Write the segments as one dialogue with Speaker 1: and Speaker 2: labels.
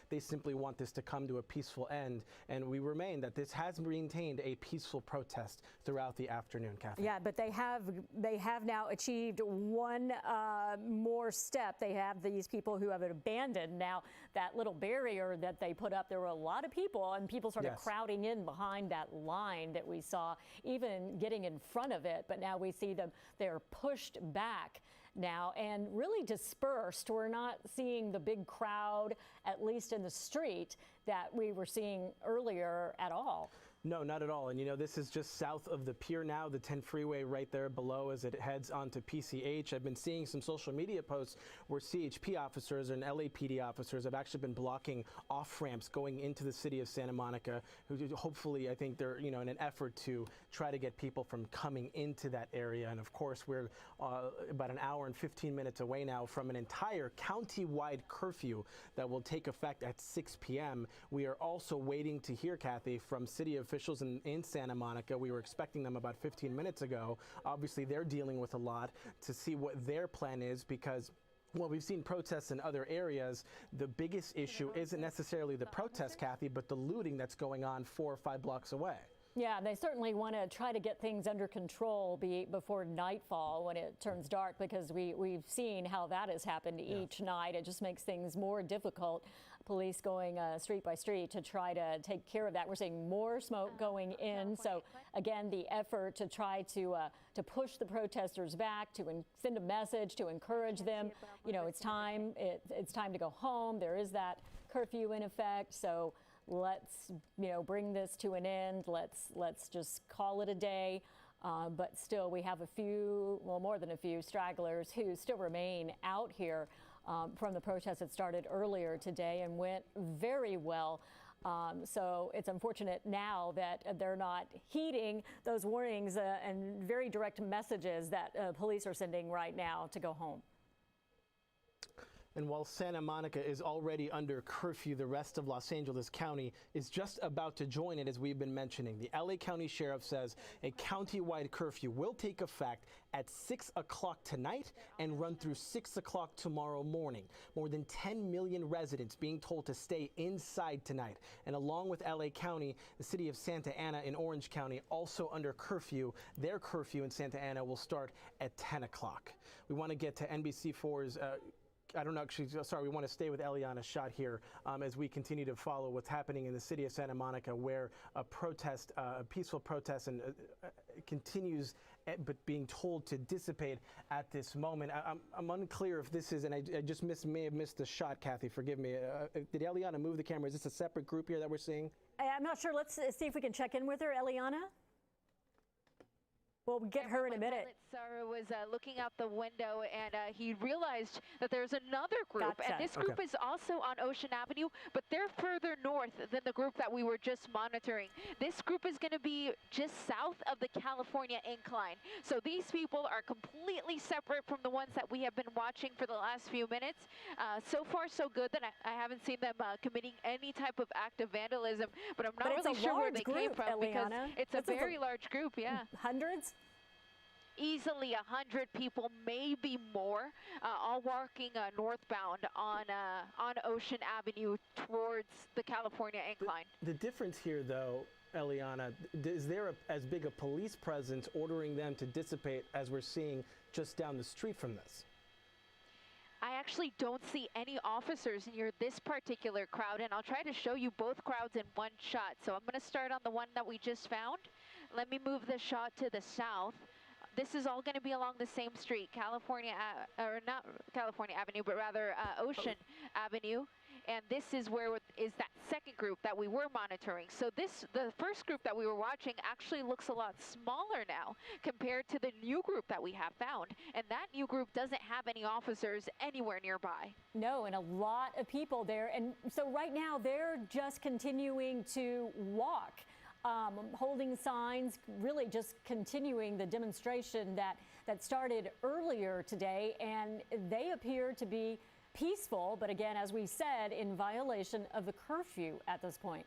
Speaker 1: They simply want this to come to a peaceful end. And we remain that this has maintained a peaceful protest throughout the afternoon, Kathy.
Speaker 2: Yeah, but they have now achieved one more step. They have these people who have abandoned now that little barrier that they put up. There were a lot of people, and people started crowding in behind that line that we saw, even getting in front of it. But now we see them, they're pushed back now and really dispersed. We're not seeing the big crowd, at least in the street, that we were seeing earlier at all.
Speaker 1: No, not at all. And, you know, this is just south of the pier now, the 10 freeway right there below as it heads onto PCH. I've been seeing some social media posts where CHP officers and LAPD officers have actually been blocking off ramps going into the city of Santa Monica, who hopefully, I think they're, you know, in an effort to try to get people from coming into that area. And of course, we're about an hour and 15 minutes away now from an entire county-wide curfew that will take effect at 6 p.m. We are also waiting to hear, Kathy, from city officials in Santa Monica. We were expecting them about 15 minutes ago. Obviously, they're dealing with a lot to see what their plan is, because well, we've seen protests in other areas. The biggest issue isn't necessarily the protest, Kathy, but the looting that's going on 4 or 5 blocks away.
Speaker 2: Yeah, they certainly want to try to get things under control before nightfall when it turns dark, because we've seen how that has happened each night. It just makes things more difficult. Police going street by street to try to take care of that. We're seeing more smoke going in. So again, the effort to try to push the protesters back, to send a message, to encourage them. You know, it's time. It's time to go home. There is that curfew in effect. So let's, you know, bring this to an end. Let's just call it a day. But still, we have a few, well, more than a few stragglers who still remain out here from the protest that started earlier today and went very well. So it's unfortunate now that they're not heeding those warnings and very direct messages that police are sending right now to go home.
Speaker 1: And while Santa Monica is already under curfew, the rest of Los Angeles County is just about to join it, as we've been mentioning. The LA County Sheriff says a county-wide curfew will take effect at 6 o'clock tonight and run through 6 o'clock tomorrow morning. More than 10 million residents being told to stay inside tonight. And along with LA County, the city of Santa Ana in Orange County also under curfew. Their curfew in Santa Ana will start at 10 o'clock. We want to get to NBC4's I don't know, actually, sorry, we want to stay with Eliana Schott here as we continue to follow what's happening in the city of Santa Monica, where a protest, a peaceful protest, and continues, but being told to dissipate at this moment. I'm unclear if this is, and I just may have missed the shot, Kathy, forgive me. Did Eliana move the camera? Is this a separate group here that we're seeing?
Speaker 2: I'm not sure. Let's see if we can check in with her, Eliana. We'll get her in a minute.
Speaker 3: Sarah was looking out the window, and he realized that there's another group, and this group is also on Ocean Avenue, but they're further north than the group that we were just monitoring. This group is going to be just south of the California incline. So these people are completely separate from the ones that we have been watching for the last few minutes. So far, so good that I haven't seen them committing any type of act of vandalism, but I'm not really sure where they came from, because it's a very large group,
Speaker 2: Hundreds?
Speaker 3: Easily 100 people, maybe more, all walking northbound on Ocean Avenue towards the California incline.
Speaker 1: The difference here, though, Eliana, is there as big a police presence ordering them to dissipate as we're seeing just down the street from this?
Speaker 3: I actually don't see any officers near this particular crowd, and I'll try to show you both crowds in one shot. So I'm going to start on the one that we just found. Let me move the shot to the south. This is all going to be along the same street, or not California Avenue, but rather Ocean Avenue. And this is where is that second group that we were monitoring. So the first group that we were watching actually looks a lot smaller now compared to the new group that we have found. And that new group doesn't have any officers anywhere nearby.
Speaker 2: No, and a lot of people there. And so right now they're just continuing to walk. Holding signs, really just continuing the demonstration that started earlier today, and they appear to be peaceful, but again, as we said, in violation of the curfew at this point.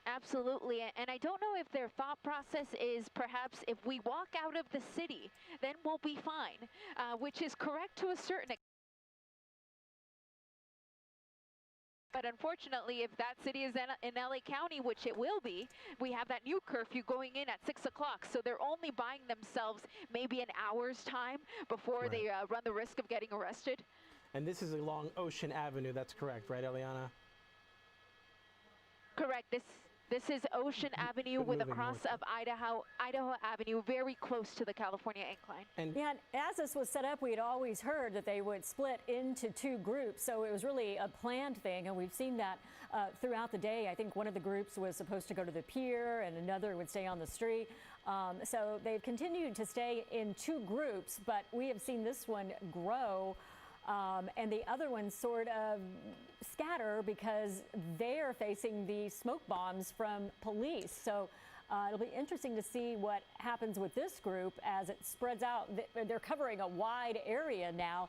Speaker 3: Absolutely, and I don't know if their thought process is perhaps if we walk out of the city, then we'll be fine, which is correct to a certain extent. But unfortunately, if that city is in LA County, which it will be, we have that new curfew going in at 6 o'clock. So they're only buying themselves maybe an hour's time before they run the risk of getting arrested.
Speaker 1: And this is along Ocean Avenue. That's correct, right, Eliana?
Speaker 3: Correct. This is Ocean Avenue with a cross of Idaho Avenue, very close to the California incline.
Speaker 2: And yeah, as this was set up, we had always heard that they would split into two groups. So it was really a planned thing. And we've seen that throughout the day. I think one of the groups was supposed to go to the pier and another would stay on the street. So they've continued to stay in two groups, but we have seen this one grow. And the other ones sort of scatter because they are facing the smoke bombs from police. So it'll be interesting to see what happens with this group as it spreads out. They're covering a wide area now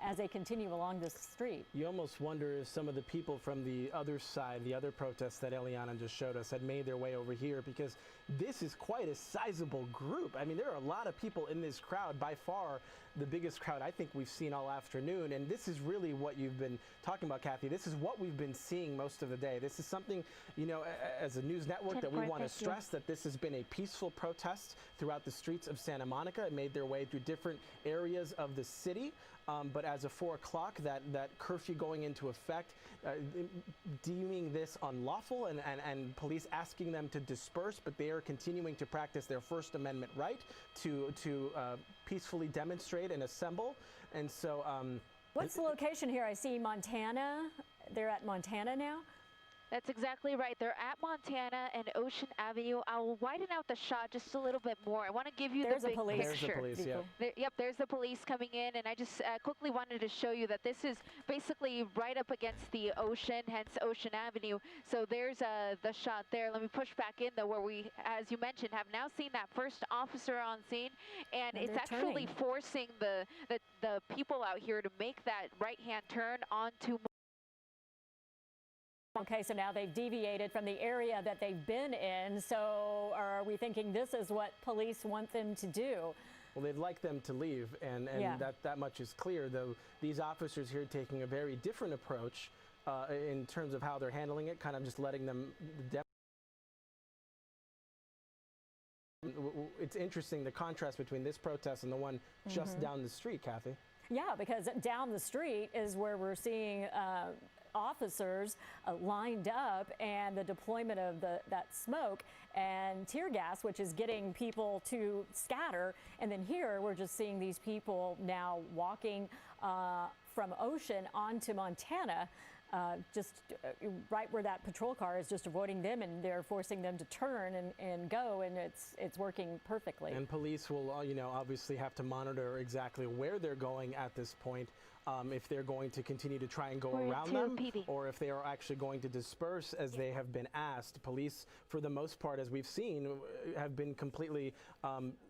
Speaker 2: as they continue along this street.
Speaker 1: You almost wonder if some of the people from the other side, the other protests that Eliana just showed us, had made their way over here, because this is quite a sizable group. I mean, there are a lot of people in this crowd, by far the biggest crowd I think we've seen all afternoon. And this is really what you've been talking about, Kathy. This is what we've been seeing most of the day. This is something, you know, as a news network, that we want to stress that this has been a peaceful protest throughout the streets of Santa Monica. It made their way through different areas of the city. But as of 4 o'clock, that curfew going into effect, deeming this unlawful and police asking them to disperse, but they are continuing to practice their First Amendment right to peacefully demonstrate and assemble. And so
Speaker 2: what's the location here? I see Montana. They're at Montana now.
Speaker 3: That's exactly right. They're at Montana and Ocean Avenue. I'll widen out the shot just a little bit more. I want to give you the big picture.
Speaker 1: There's the police, yeah.
Speaker 3: Yep, there's the police coming in, and I just quickly wanted to show you that this is basically right up against the ocean, hence Ocean Avenue. So there's the shot there. Let me push back in, though, where we, as you mentioned, have now seen that first officer on scene, and it's actually forcing the people out here to make that right-hand turn onto.
Speaker 2: Okay, so now they've deviated from the area that they've been in. So are we thinking this is what police want them to do?
Speaker 1: Well, they'd like them to leave, and that much is clear, though these officers here taking a very different approach in terms of how they're handling it, kind of just letting them. It's interesting, the contrast between this protest and the one just down the street, Kathy.
Speaker 2: Yeah, because down the street is where we're seeing officers lined up, and the deployment of that smoke and tear gas, which is getting people to scatter. And then here we're just seeing these people now walking from Ocean onto Montana, just right where that patrol car is, just avoiding them, and they're forcing them to turn and go, and it's working perfectly.
Speaker 1: And police will, you know, obviously have to monitor exactly where they're going at this point. If they're going to continue to try and go around them, or if they are actually going to disperse as they have been asked. Police, for the most part, as we've seen, have been completely,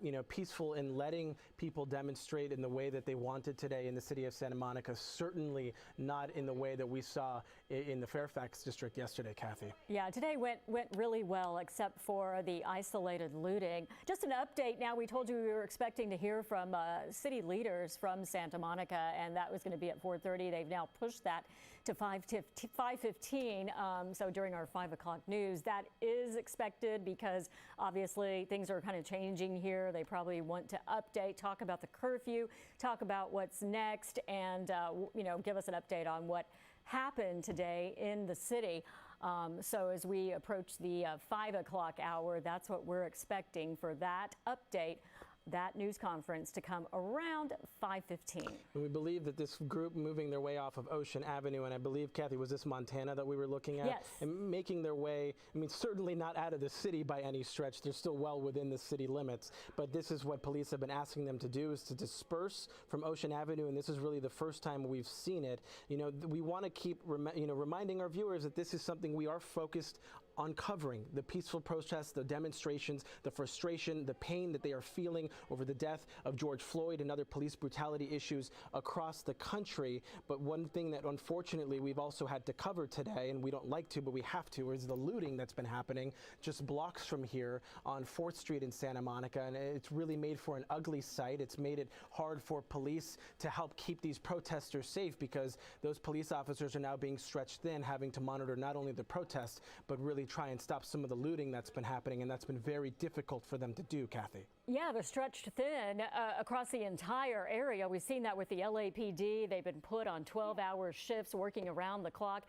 Speaker 1: you know, peaceful in letting people demonstrate in the way that they wanted today in the city of Santa Monica. Certainly not in the way that we saw in the Fairfax district yesterday, Kathy.
Speaker 2: Yeah, today went really well, except for the isolated looting. Just an update now. We told you we were expecting to hear from city leaders from Santa Monica, and that was going to be at 4:30. They've now pushed that to 5:15. So during our 5 o'clock news, that is expected because obviously things are kind of changing here. They probably want to update, talk about the curfew, talk about what's next, and you know, give us an update on what happened today in the city. So as we approach the 5 o'clock hour, that's what we're expecting for that update, that news conference to come around 5:15.
Speaker 1: And we believe that this group moving their way off of Ocean Avenue, and I believe, Kathy, was this Montana that we were looking at?
Speaker 2: Yes.
Speaker 1: And making their way, I mean, certainly not out of the city by any stretch. They're still well within the city limits. But this is what police have been asking them to do, is to disperse from Ocean Avenue, and this is really the first time we've seen it. You know, we want to keep reminding our viewers that this is something we are focused uncovering the peaceful protests, the demonstrations, the frustration, the pain that they are feeling over the death of George Floyd and other police brutality issues across the country. But one thing that unfortunately we've also had to cover today, and we don't like to, but we have to, is the looting that's been happening just blocks from here on 4th Street in Santa Monica. And it's really made for an ugly sight. It's made it hard for police to help keep these protesters safe, because those police officers are now being stretched thin, having to monitor not only the protests, but really try and stop some of the looting that's been happening, and that's been very difficult for them to do, Kathy.
Speaker 2: Yeah, they're stretched thin across the entire area. We've seen that with the LAPD. They've been put on 12-hour shifts working around the clock.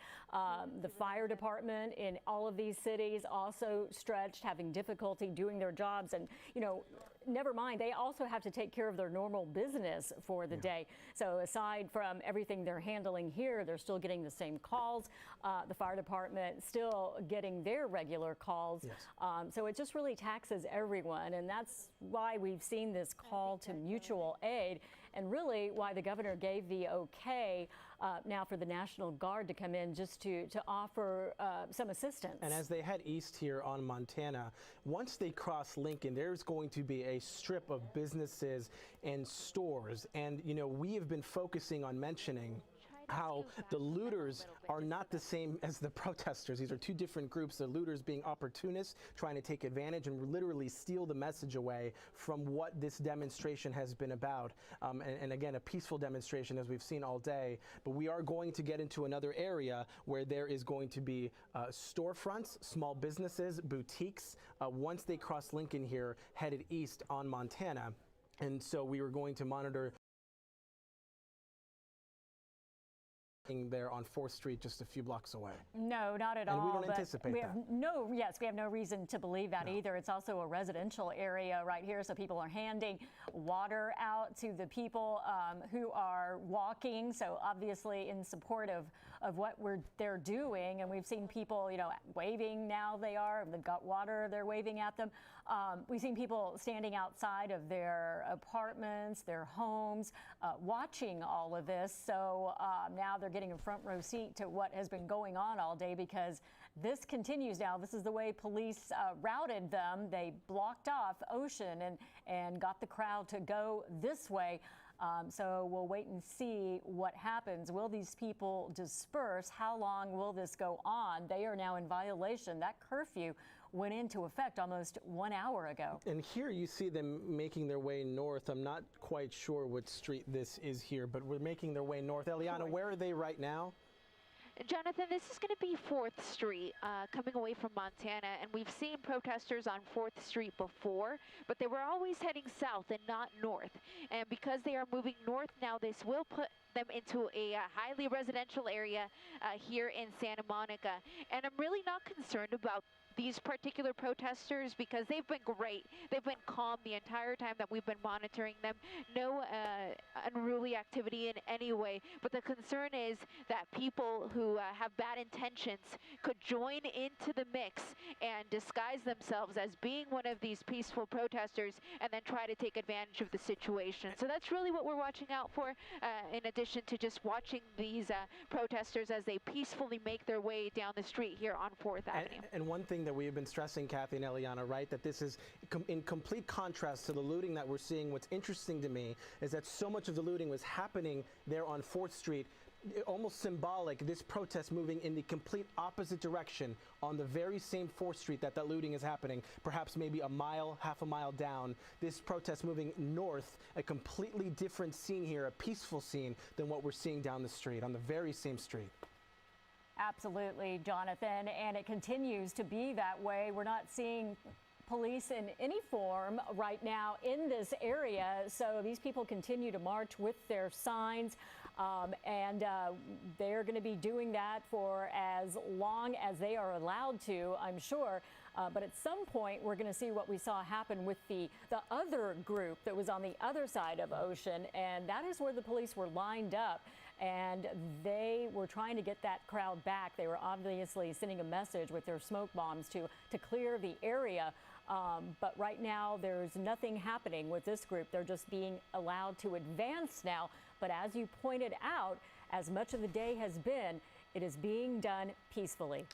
Speaker 2: The fire department in all of these cities also stretched, having difficulty doing their jobs. And, you know, never mind, they also have to take care of their normal business for the day. So aside from everything they're handling here, they're still getting the same calls. The fire department still getting their regular calls.
Speaker 1: Yes.
Speaker 2: So it just really taxes everyone. And that's why we've seen this call to mutual aid, and really why the governor gave the okay now for the National Guard to come in just to offer some assistance.
Speaker 1: And as they head east here on Montana, once they cross Lincoln, there's going to be a strip of businesses and stores. And, you know, we have been focusing on mentioning how the looters are not the same as the protesters. These are two different groups. The looters being opportunists, trying to take advantage and literally steal the message away from what this demonstration has been about. And again, a peaceful demonstration, as we've seen all day. But we are going to get into another area where there is going to be storefronts, small businesses, boutiques, once they cross Lincoln here, headed east on Montana. And so we are going to monitor there on 4th Street, just a few blocks away.
Speaker 2: No, not at all.
Speaker 1: And we don't anticipate that.
Speaker 2: We have no reason to believe that either. It's also a residential area right here, so people are handing water out to the people who are walking, so obviously in support of what they're doing. And we've seen people, you know, waving now they've got water, they're waving at them. We've seen people standing outside of their apartments, their homes, watching all of this. So now they're getting a front row seat to what has been going on all day, because this continues now. This is the way police routed them. They blocked off Ocean and got the crowd to go this way. So we'll wait and see what happens. Will these people disperse? How long will this go on? They are now in violation. That curfew went into effect almost 1 hour ago.
Speaker 1: And here you see them making their way north. I'm not quite sure what street this is here, but we're making their way north. Eliana, where are they right now?
Speaker 3: Jonathan, this is going to be 4th Street, coming away from Montana, and we've seen protesters on 4th Street before, but they were always heading south and not north. And because they are moving north now, this will put them into a highly residential area here in Santa Monica. And I'm really not concerned about these particular protesters, because they've been great. They've been calm the entire time that we've been monitoring them. No unruly activity in any way. But the concern is that people who have bad intentions could join into the mix and disguise themselves as being one of these peaceful protesters and then try to take advantage of the situation. So that's really what we're watching out for, in addition to just watching these protesters as they peacefully make their way down the street here on 4th Avenue.
Speaker 1: And one thing that we have been stressing, Kathy and Eliana, right, that this is in complete contrast to the looting that we're seeing. What's interesting to me is that so much of the looting was happening there on 4th Street, almost symbolic, this protest moving in the complete opposite direction on the very same 4th Street that looting is happening, perhaps maybe a mile, half a mile down. This protest moving north, a completely different scene here, a peaceful scene than what we're seeing down the street, on the very same street.
Speaker 2: Absolutely, Jonathan, and it continues to be that way. We're not seeing police in any form right now in this area, so these people continue to march with their signs, and they're going to be doing that for as long as they are allowed to, I'm sure. But at some point, we're going to see what we saw happen with the other group that was on the other side of Ocean, and that is where the police were lined up. And they were trying to get that crowd back. They were obviously sending a message with their smoke bombs to clear the area. But right now, there's nothing happening with this group. They're just being allowed to advance now. But as you pointed out, as much of the day has been, It is being done peacefully.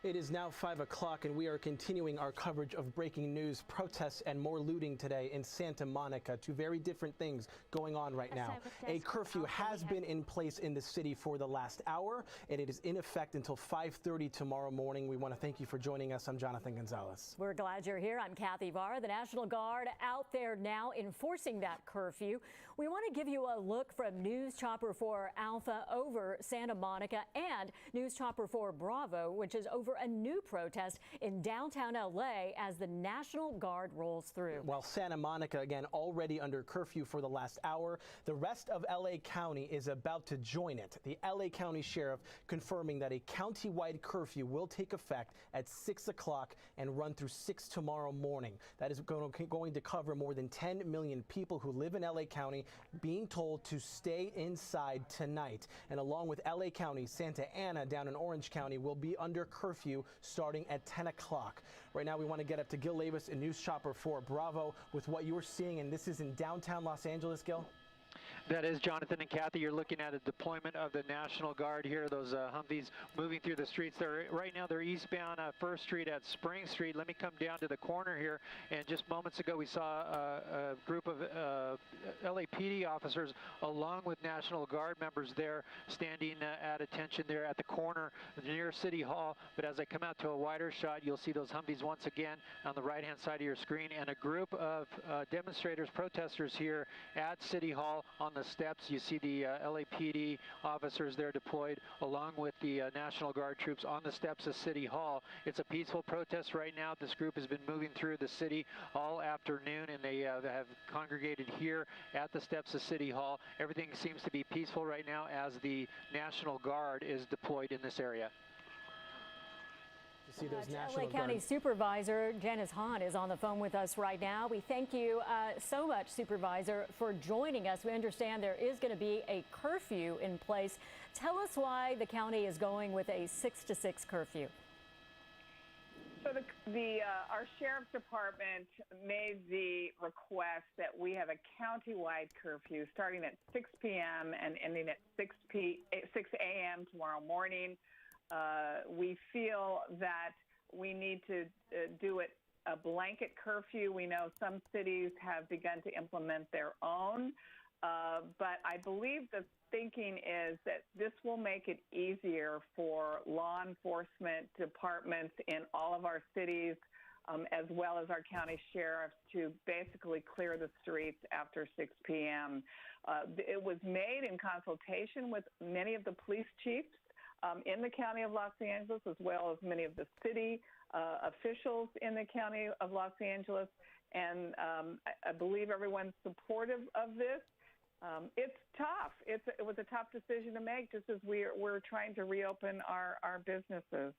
Speaker 1: It is now 5 o'clock, and we are continuing our coverage of breaking news, protests, and more looting today in Santa Monica. Two very different things going on right now. A curfew has been in place in the city for the last hour, and it is in effect until 5:30 tomorrow morning. We want to thank you for joining us. I'm Jonathan Gonzalez.
Speaker 2: We're glad you're here. I'm Kathy Vara. The National Guard out there now enforcing that curfew. We want to give you a look from News Chopper 4 Alpha over Santa Monica and News Chopper 4 Bravo, which is over a new protest in downtown LA as the National Guard rolls through.
Speaker 1: While Santa Monica, again, already under curfew for the last hour, the rest of LA County is about to join it. The LA County Sheriff confirming that a county-wide curfew will take effect at 6 o'clock and run through 6 tomorrow morning. That is going to cover more than 10 million people who live in LA County, being told to stay inside tonight. And along with LA County, Santa Ana down in Orange County will be under curfew starting at 10 o'clock. Right now we want to get up to Gil Labus in News Chopper 4 Bravo with what you're seeing, and this is in downtown Los Angeles, Gil.
Speaker 4: That is, Jonathan and Kathy, you're looking at a deployment of the National Guard here, those Humvees moving through the streets. Right now they're eastbound 1st Street at Spring Street. Let me come down to the corner here. And just moments ago we saw a group of LAPD officers along with National Guard members there standing at attention there at the corner near City Hall. But as I come out to a wider shot, you'll see those Humvees once again on the right-hand side of your screen, and a group of demonstrators, protesters here at City Hall on the steps. You see the LAPD officers there deployed along with the National Guard troops on the steps of City Hall. It's a peaceful protest right now. This group has been moving through the city all afternoon, and they have congregated here at the steps of City Hall. Everything seems to be peaceful right now as the National Guard is deployed in this area.
Speaker 1: See those National
Speaker 2: LA County Supervisor Janice Hahn is on the phone with us right now. We thank you so much, Supervisor, for joining us. We understand there is going to be a curfew in place. Tell us why the county is going with a 6 to 6 curfew.
Speaker 5: So our Sheriff's Department made the request that we have a county-wide curfew starting at 6 p.m. and ending at 6 a.m. tomorrow morning. We feel that we need to do it a blanket curfew. We know some cities have begun to implement their own, but I believe the thinking is that this will make it easier for law enforcement departments in all of our cities, as well as our county sheriffs, to basically clear the streets after 6 p.m. It was made in consultation with many of the police chiefs in the County of Los Angeles, as well as many of the city officials in the County of Los Angeles, and I believe everyone's supportive of this. It's tough. It was a tough decision to make, just as we're trying to reopen our businesses.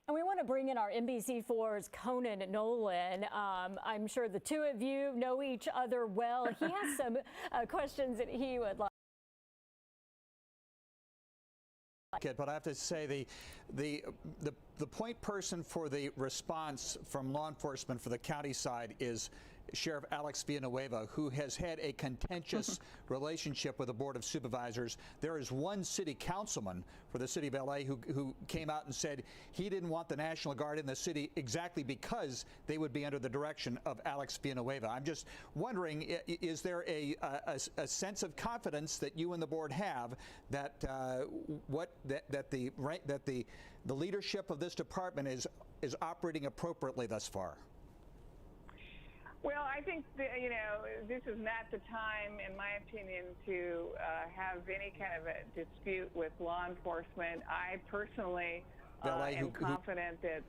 Speaker 2: And we want to bring in our NBC4's Conan Nolan. I'm sure the two of you know each other well. He has some questions that he would like.
Speaker 6: But I have to say the point person for the response from law enforcement for the county side is Sheriff Alex Villanueva, who has had a contentious relationship with the Board of Supervisors. There is one city councilman for the city of LA who came out and said he didn't want the National Guard in the city exactly because they would be under the direction of Alex Villanueva. I'm just wondering, is there a sense of confidence that you and the board have that the leadership of this department is operating appropriately thus far?
Speaker 5: Well, I think this is not the time, in my opinion, to have any kind of a dispute with law enforcement. I personally am confident that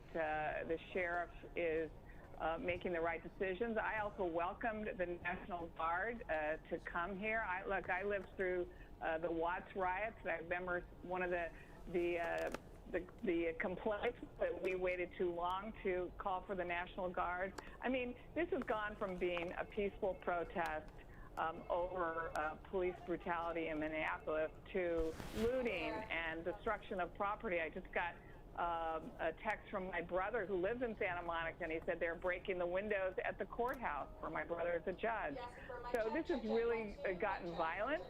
Speaker 5: the sheriff is making the right decisions. I also welcomed the National Guard to come here. I lived through the Watts riots. I remember one of the complaints that we waited too long to call for the National Guard. I mean, this has gone from being a peaceful protest over police brutality in Minneapolis to looting and destruction of property. I just got a text from my brother who lives in Santa Monica, and he said they're breaking the windows at the courthouse where my brother is a judge. So this has really gotten violent.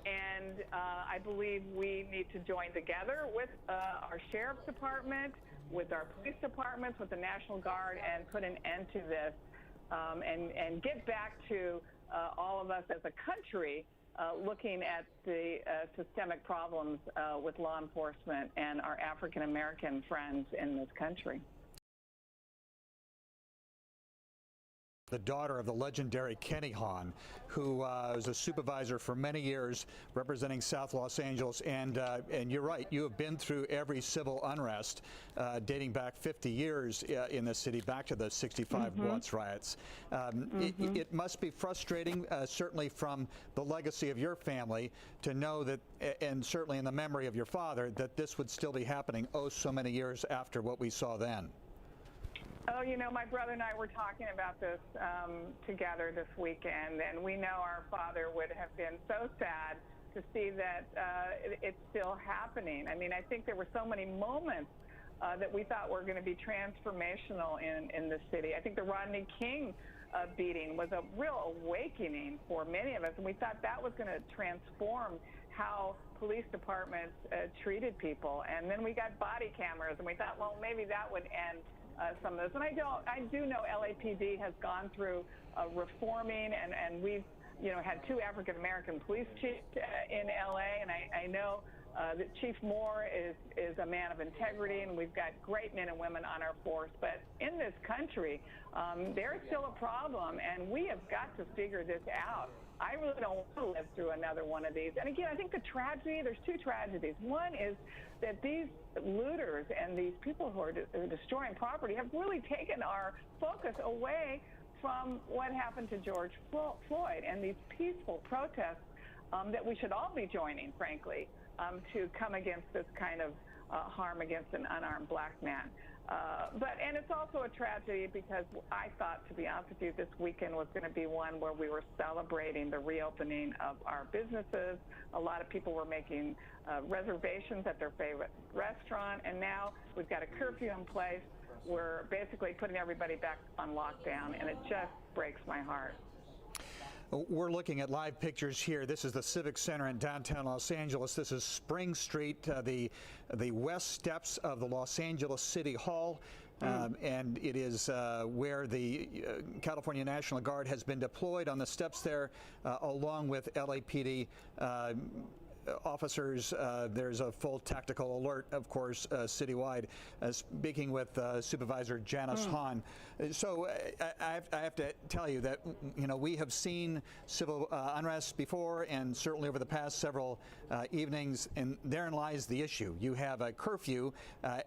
Speaker 5: And I believe we need to join together with our sheriff's department, with our police departments, with the National Guard, and put an end to this and get back to all of us as a country looking at the systemic problems with law enforcement and our African American friends in this country.
Speaker 6: The daughter of the legendary Kenny Hahn, who was a supervisor for many years representing South Los Angeles. And you're right, you have been through every civil unrest dating back 50 years in the city, back to the 65 Watts riots. It must be frustrating, certainly from the legacy of your family, to know that, and certainly in the memory of your father, that this would still be happening so many years after what we saw then.
Speaker 5: Oh, you know, my brother and I were talking about this together this weekend, and we know our father would have been so sad to see that it's still happening. I mean, I think there were so many moments that we thought were going to be transformational in the city. I think the Rodney King beating was a real awakening for many of us, and we thought that was going to transform how police departments treated people. And then we got body cameras, and we thought, well, maybe that would end some of this. And I do know LAPD has gone through reforming, and we've, had 2 African American police chiefs in LA, and I know that Chief Moore is a man of integrity, and we've got great men and women on our force. But in this country, there is still a problem, and we have got to figure this out. I really don't want to live through another one of these. And again, I think the tragedy, there's 2 tragedies. One is that these looters and these people who are destroying property have really taken our focus away from what happened to George Floyd and these peaceful protests that we should all be joining, frankly, to come against this kind of harm against an unarmed black man. And it's also a tragedy because I thought, to be honest with you, this weekend was going to be one where we were celebrating the reopening of our businesses. A lot of people were making reservations at their favorite restaurant, and now we've got a curfew in place. We're basically putting everybody back on lockdown, and it just breaks my heart.
Speaker 6: We're looking at live pictures here. This is the Civic Center in downtown Los Angeles. This is Spring Street, the west steps of the Los Angeles City Hall. And it is where the California National Guard has been deployed on the steps there, along with LAPD officers. There's a full tactical alert, of course, citywide. Speaking with Supervisor Janice Hahn. So I have to tell you that, we have seen civil unrest before, and certainly over the past several evenings, and therein lies the issue. You have a curfew,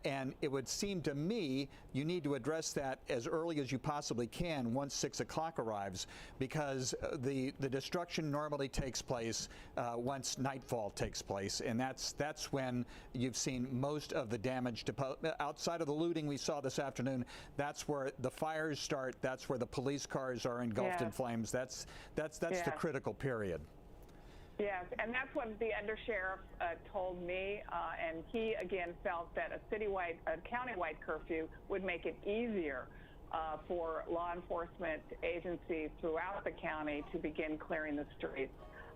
Speaker 6: and it would seem to me you need to address that as early as you possibly can once 6 o'clock arrives, because the destruction normally takes place once nightfall takes place, and that's when you've seen most of the damage outside of the looting we saw this afternoon. That's where the fires start. That's where the police cars are engulfed in flames. That's the critical period.
Speaker 5: Yes, and that's what the undersheriff told me, and he again felt that a countywide curfew would make it easier for law enforcement agencies throughout the county to begin clearing the streets.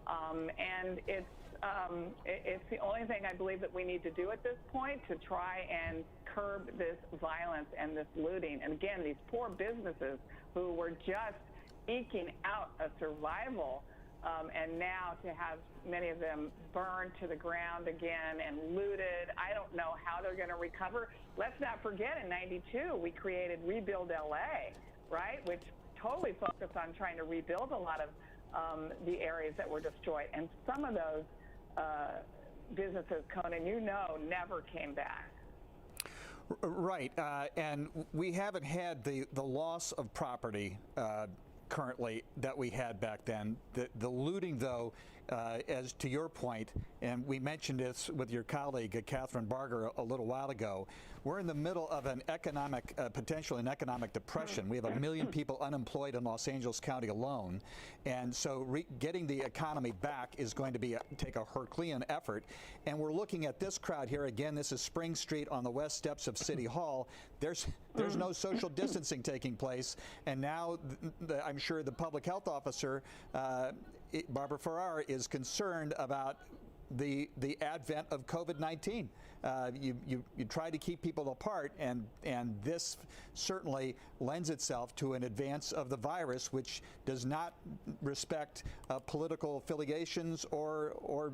Speaker 5: And it's the only thing I believe that we need to do at this point to try and curb this violence and this looting. And again, these poor businesses who were just eking out a survival, and now to have many of them burned to the ground again and looted. I don't know how they're going to recover. Let's not forget, in '92, we created Rebuild LA, right, which totally focused on trying to rebuild a lot of the areas that were destroyed. And some of those businesses, Conan, never came back.
Speaker 6: Right, and we haven't had the loss of property currently that we had back then. The looting, though, as to your point, and we mentioned this with your colleague Catherine Barger a little while ago, we're in the middle of an potentially an economic depression. We have 1 million people unemployed in Los Angeles County alone, and so getting the economy back is going to take a Herculean effort. And we're looking at this crowd here again. This is Spring Street on the west steps of City Hall. There's no social distancing taking place, and now I'm sure the public health officer Barbara Ferrara is concerned about the advent of COVID-19. You try to keep people apart, and this certainly lends itself to an advance of the virus, which does not respect political affiliations or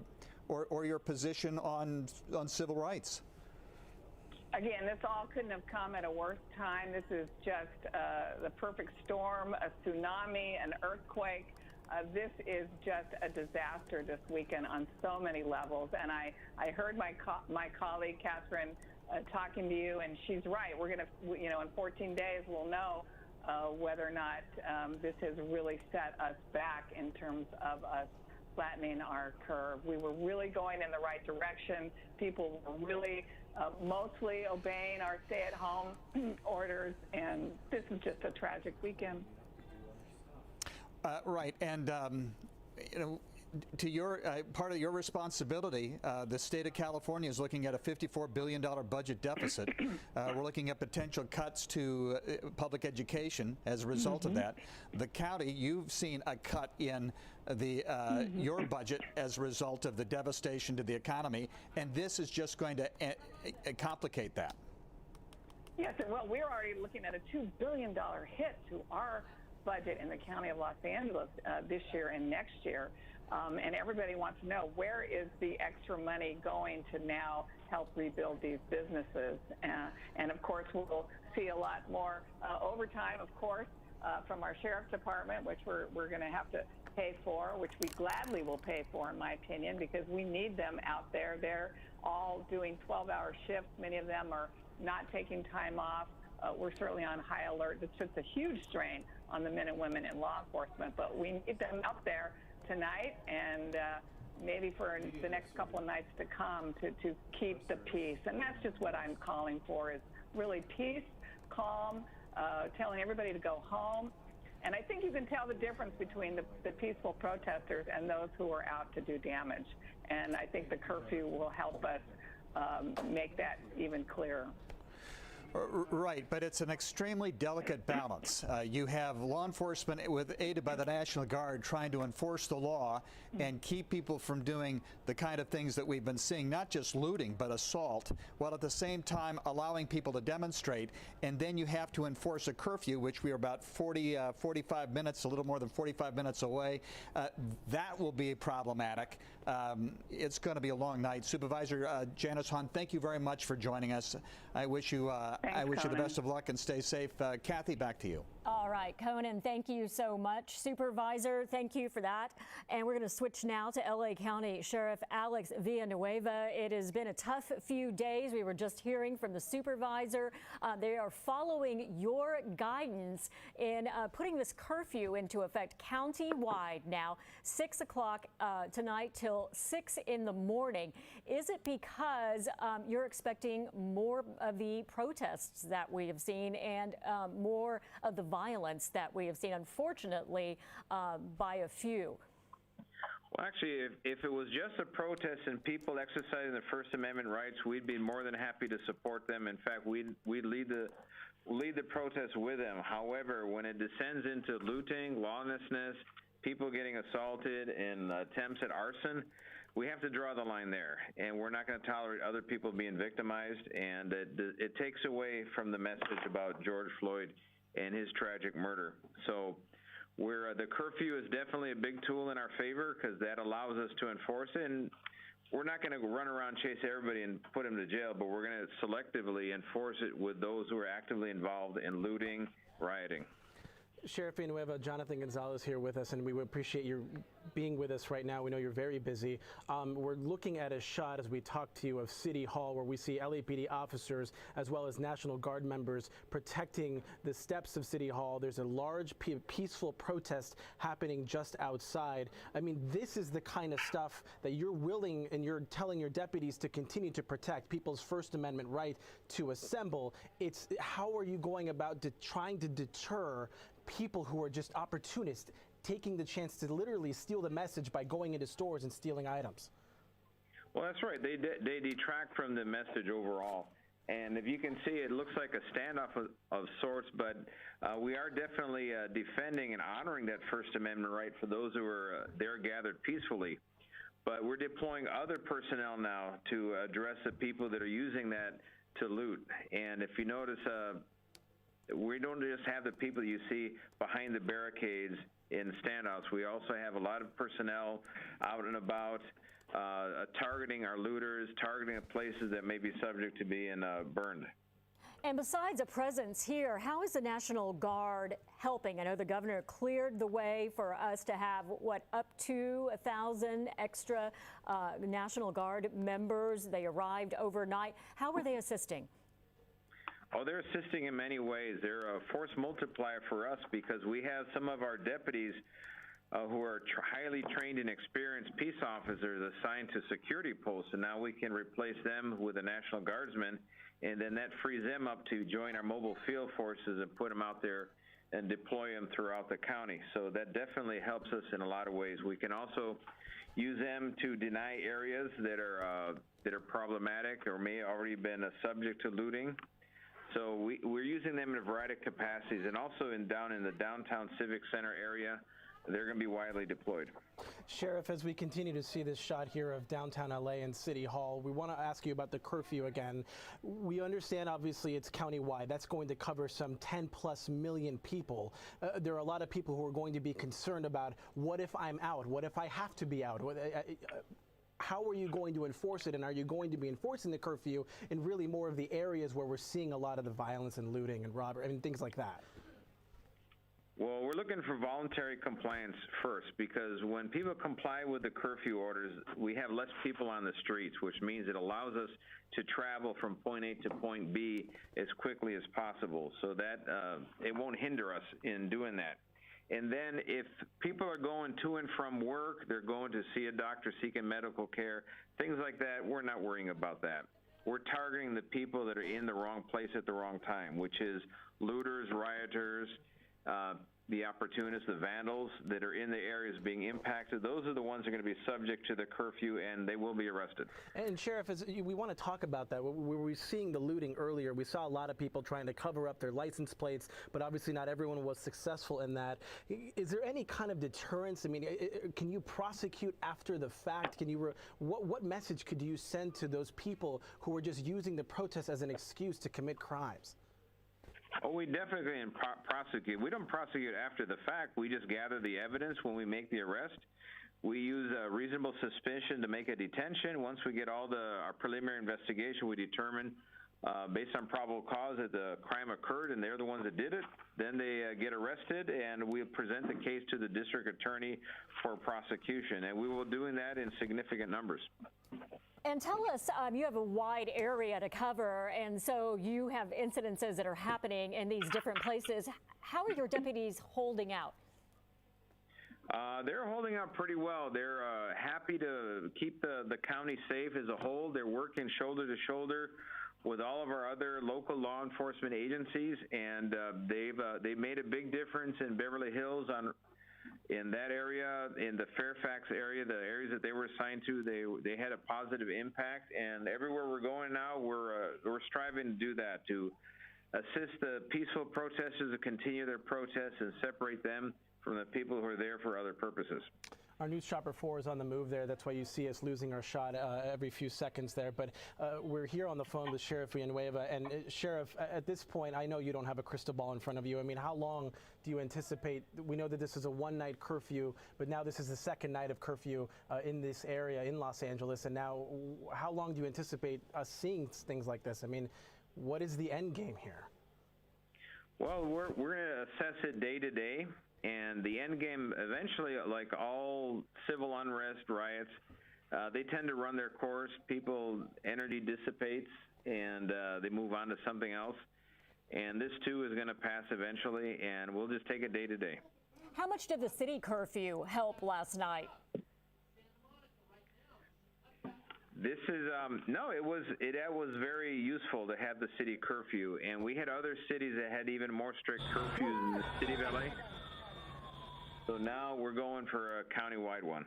Speaker 6: your position on civil rights.
Speaker 5: Again, this all couldn't have come at a worse time. This is just the perfect storm, a tsunami, an earthquake. This is just a disaster this weekend on so many levels. And I heard my colleague, Catherine, talking to you, and she's right. We're going to, in 14 days, we'll know whether or not this has really set us back in terms of us flattening our curve. We were really going in the right direction. People were really mostly obeying our stay-at-home orders, and this is just a tragic weekend.
Speaker 6: Right, and to your part of your responsibility, the state of California is looking at a $54 billion budget deficit. We're looking at potential cuts to public education as a result of that. The county, you've seen a cut in the your budget as a result of the devastation to the economy, and this is just going to complicate that.
Speaker 5: Yes, well, we're already looking at a $2 billion hit to our budget in the county of Los Angeles this year and next year. And everybody wants to know, where is the extra money going to now help rebuild these businesses? And of course, we'll see a lot more overtime, of course, from our sheriff's department, which we're going to have to pay for, which we gladly will pay for, in my opinion, because we need them out there. They're all doing 12-hour shifts. Many of them are not taking time off. We're certainly on high alert. It's just a huge strain on the men and women in law enforcement, but we need them out there tonight and maybe for the next couple of nights to come to keep the peace. And that's just what I'm calling for, is really peace, calm, telling everybody to go home. And I think you can tell the difference between the peaceful protesters and those who are out to do damage. And I think the curfew will help us make that even clearer.
Speaker 6: Right, but it's an extremely delicate balance. You have law enforcement aided by the National Guard trying to enforce the law and keep people from doing the kind of things that we've been seeing, not just looting, but assault, while at the same time allowing people to demonstrate. And then you have to enforce a curfew, which we are about 45 minutes, a little more than 45 minutes away. That will be problematic. It's going to be a long night. Supervisor Janice Hahn, thank you very much for joining us. I wish you you the best of luck and stay safe. Kathy, back to you.
Speaker 2: All right, Conan, thank you so much. Supervisor, thank you for that. And we're going to switch now to LA County Sheriff Alex Villanueva. It has been a tough few days. We were just hearing from the supervisor. They are following your guidance in putting this curfew into effect county-wide now, 6 o'clock tonight till 6 in the morning. Is it because you're expecting more of the protests that we have seen and more of the violence that we have seen, unfortunately, by a few?
Speaker 7: Well, actually, if it was just a protest and people exercising their First Amendment rights, we'd be more than happy to support them. In fact, we'd lead the protest with them. However, when it descends into looting, lawlessness, people getting assaulted, and attempts at arson, we have to draw the line there, and we're not going to tolerate other people being victimized, and it takes away from the message about George Floyd and his tragic murder. So the curfew is definitely a big tool in our favor because that allows us to enforce it. And we're not going to run around, chase everybody, and put them to jail, but we're going to selectively enforce it with those who are actively involved in looting, rioting.
Speaker 1: Sheriff Villanueva, Jonathan Gonzalez here with us, and we appreciate you being with us right now. We know you're very busy. We're looking at a shot as we talk to you of City Hall, where we see LAPD officers as well as National Guard members protecting the steps of City Hall. There's a large peaceful protest happening just outside. I mean, this is the kind of stuff that you're willing and you're telling your deputies to continue to protect, people's First Amendment right to assemble. It's how are you going about trying to deter people who are just opportunists, taking the chance to literally steal the message by going into stores and stealing items?
Speaker 7: Well, that's right. They detract from the message overall. And if you can see, it looks like a standoff of sorts, but we are definitely defending and honoring that First Amendment right for those who are there gathered peacefully. But we're deploying other personnel now to address the people that are using that to loot. And if you notice, we don't just have the people you see behind the barricades in standoffs. We also have a lot of personnel out and about, targeting our looters, targeting places that may be subject to being burned.
Speaker 2: And besides a presence here, how is the National Guard helping? I know the governor cleared the way for us to have, what, up to 1,000 extra National Guard members. They arrived overnight. How are they assisting?
Speaker 7: Oh, they're assisting in many ways. They're a force multiplier for us because we have some of our deputies who are highly trained and experienced peace officers assigned to security posts, and now we can replace them with a National Guardsman, and then that frees them up to join our mobile field forces and put them out there and deploy them throughout the county. So that definitely helps us in a lot of ways. We can also use them to deny areas that are problematic or may already been subject to looting. So we're using them in a variety of capacities, and also down in the downtown Civic Center area, they're going to be widely deployed.
Speaker 1: Sheriff, as we continue to see this shot here of downtown LA and City Hall, we want to ask you about the curfew again. We understand, obviously, it's countywide. That's going to cover some 10+ million people. There are a lot of people who are going to be concerned about, what if I'm out? What if I have to be out? How are you going to enforce it, and are you going to be enforcing the curfew in really more of the areas where we're seeing a lot of the violence and looting and robbery and things like that?
Speaker 7: Well, we're looking for voluntary compliance first, because when people comply with the curfew orders, we have less people on the streets, which means it allows us to travel from point A to point B as quickly as possible, so that it won't hinder us in doing that. And then if people are going to and from work, they're going to see a doctor, seeking medical care, things like that, we're not worrying about that. We're targeting the people that are in the wrong place at the wrong time, which is looters, rioters, the opportunists, the vandals that are in the areas being impacted. Those are the ones that are going to be subject to the curfew, and they will be arrested. And
Speaker 1: Sheriff, we want to talk about that. We were seeing the looting earlier. We saw a lot of people trying to cover up their license plates, but obviously not everyone was successful in that. Is there any kind of deterrence? I mean, can you prosecute after the fact? Can you what message could you send to those people who are just using the protest as an excuse to commit crimes?
Speaker 7: Oh, we definitely can prosecute. We don't prosecute after the fact. We just gather the evidence when we make the arrest. We use a reasonable suspicion to make a detention. Once we get all our preliminary investigation, we determine, based on probable cause, that the crime occurred and they're the ones that did it. Then they get arrested, and we present the case to the district attorney for prosecution. And we will be doing that in significant numbers.
Speaker 2: And tell us, you have a wide area to cover, and so you have incidences that are happening in these different places. How are your deputies holding out?
Speaker 7: They're holding out pretty well. They're happy to keep the county safe as a whole. They're working shoulder to shoulder with all of our other local law enforcement agencies, and they've made a big difference in Beverly Hills in that area, in the Fairfax area, the areas that they were assigned to, they had a positive impact. And everywhere we're going now, we're striving to do that, to assist the peaceful protesters to continue their protests and separate them from the people who are there for other purposes.
Speaker 1: Our News Chopper 4 is on the move there. That's why you see us losing our shot every few seconds there. But we're here on the phone with Sheriff Villanueva. And Sheriff, at this point, I know you don't have a crystal ball in front of you. I mean, how long do you anticipate? We know that this is a one-night curfew, but now this is the second night of curfew in this area in Los Angeles. And now, how long do you anticipate us seeing things like this? I mean, what is the end game here?
Speaker 7: Well, we're going to assess it day to day. And the end game, eventually, like all civil unrest, riots, they tend to run their course. Energy dissipates, and they move on to something else. And this, too, is going to pass eventually, and we'll just take it day to day.
Speaker 2: How much did the city curfew help last night?
Speaker 7: This is, it was very useful to have the city curfew. And we had other cities that had even more strict curfews in the city of LA. So now we're going for a countywide one.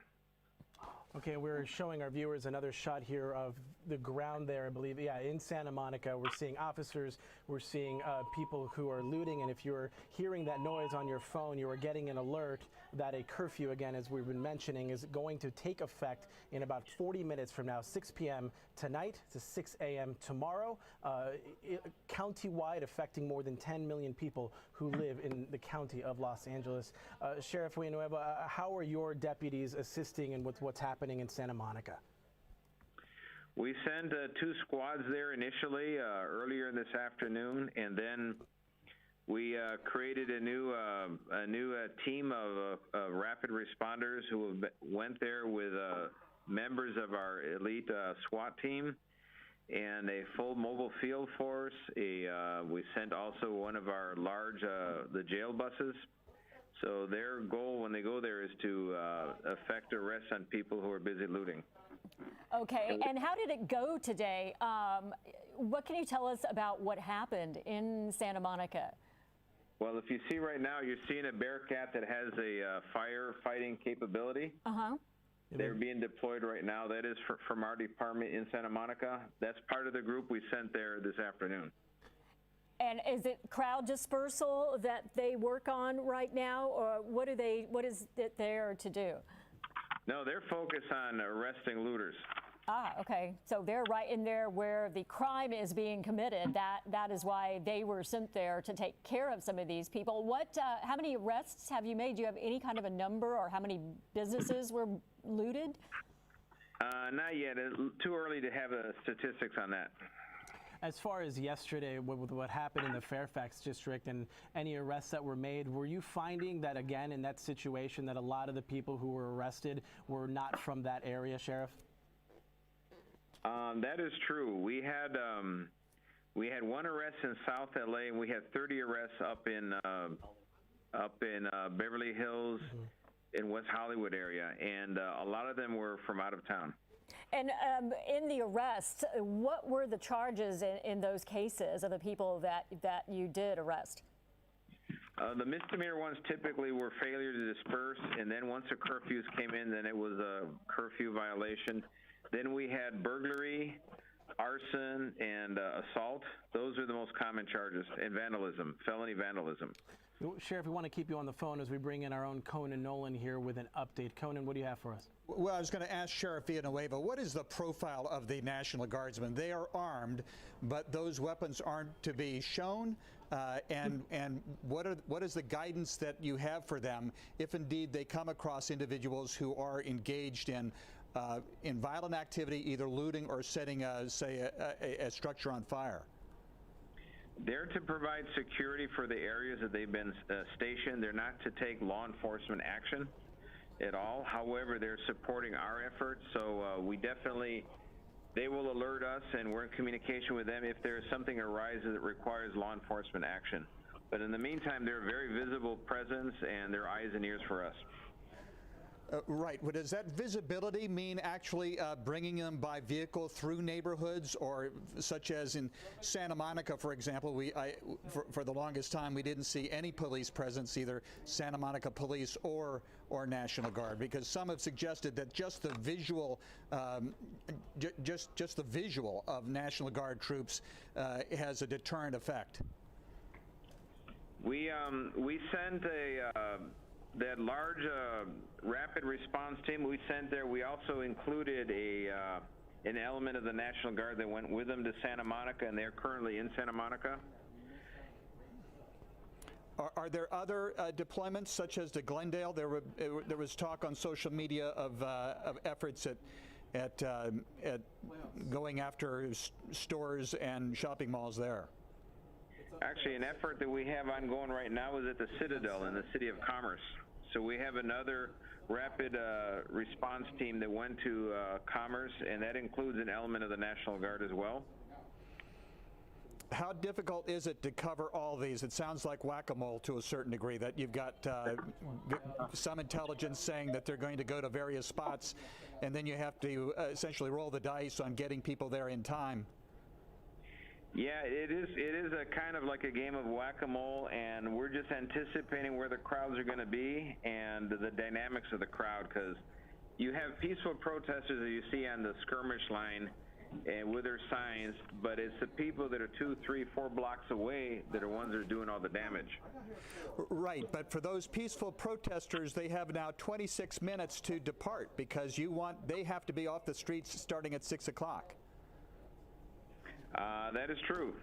Speaker 1: Okay, we're showing our viewers another shot here of the ground there, I believe, in Santa Monica. We're seeing officers, we're seeing people who are looting, and if you're hearing that noise on your phone, you are getting an alert that a curfew, again, as we've been mentioning, is going to take effect in about 40 minutes from now, 6 p.m. tonight to 6 a.m. tomorrow, county-wide, affecting more than 10 million people who live in the county of Los Angeles. Sheriff Villanueva, how are your deputies assisting in with what's happening in Santa Monica?
Speaker 7: We sent 2 squads there initially earlier this afternoon, and then we created a new team of rapid responders who went there with members of our elite SWAT team and a full mobile field force. We sent also one of our large the jail buses. So their goal when they go there is to effect arrests on people who are busy looting.
Speaker 2: Okay, and how did it go today? What can you tell us about what happened in Santa Monica?
Speaker 7: Well, if you see right now, you're seeing a Bearcat that has a firefighting capability. They're being deployed right now. That is from our department in Santa Monica. That's part of the group we sent there this afternoon.
Speaker 2: And is it crowd dispersal that they work on right now, or what is it there to do?
Speaker 7: No, they're focused on arresting looters.
Speaker 2: Okay. So they're right in there where the crime is being committed. That is why they were sent there to take care of some of these people. How many arrests have you made? Do you have any kind of a number, or how many businesses were looted?
Speaker 7: Not yet. It's too early to have statistics on that.
Speaker 1: As far as yesterday, with what happened in the Fairfax district and any arrests that were made, were you finding that, again, in that situation, that a lot of the people who were arrested were not from that area, Sheriff?
Speaker 7: That is true. We had 1 arrest in South LA, and we had 30 arrests up in Beverly Hills, in West Hollywood area, and a lot of them were from out of town.
Speaker 2: And in the arrests, what were the charges in those cases of the people that you did arrest?
Speaker 7: The misdemeanor ones typically were failure to disperse, and then once the curfews came in, then it was a curfew violation. Then we had burglary, arson, and assault. Those are the most common charges, and vandalism, felony vandalism.
Speaker 1: Sheriff, we want to keep you on the phone as we bring in our own Conan Nolan here with an update. Conan, what do you have for us?
Speaker 6: Well, I was going to ask Sheriff Villanueva, what is the profile of the National Guardsmen? They are armed, but those weapons aren't to be shown. And what is the guidance that you have for them if indeed they come across individuals who are engaged in violent activity, either looting or setting, say, a structure on fire?
Speaker 7: They're to provide security for the areas that they've been stationed. They're not to take law enforcement action at all. However, they're supporting our efforts, so they will alert us, and we're in communication with them if there's something arises that requires law enforcement action. But in the meantime, they're a very visible presence, and they're eyes and ears for us.
Speaker 6: Right. Well, does that visibility mean actually bringing them by vehicle through neighborhoods, or such as in Santa Monica, for example, for the longest time we didn't see any police presence, either Santa Monica Police or National Guard, because some have suggested that just the visual, just the visual of National Guard troops has a deterrent effect.
Speaker 7: We sent that large rapid response team we sent there. We also included an element of the National Guard that went with them to Santa Monica, and they're currently in Santa Monica.
Speaker 6: Are there other deployments, such as to Glendale? There was talk on social media of efforts at going after stores and shopping malls there.
Speaker 7: Actually, an effort that we have ongoing right now is at the Citadel in the City of Commerce. So we have another rapid response team that went to Commerce, and that includes an element of the National Guard as well.
Speaker 6: How difficult is it to cover all these? It sounds like whack-a-mole to a certain degree, that you've got some intelligence saying that they're going to go to various spots, and then you have to essentially roll the dice on getting people there in time.
Speaker 7: Yeah, it is a kind of like a game of whack-a-mole, and we're just anticipating where the crowds are going to be and the dynamics of the crowd, because you have peaceful protesters that you see on the skirmish line, and with their signs, but it's the people that are 2, 3, 4 blocks away that are ones that are doing all the damage.
Speaker 6: Right, but for those peaceful protesters, they have now 26 minutes to depart because they have to be off the streets starting at 6 o'clock.
Speaker 7: That is true.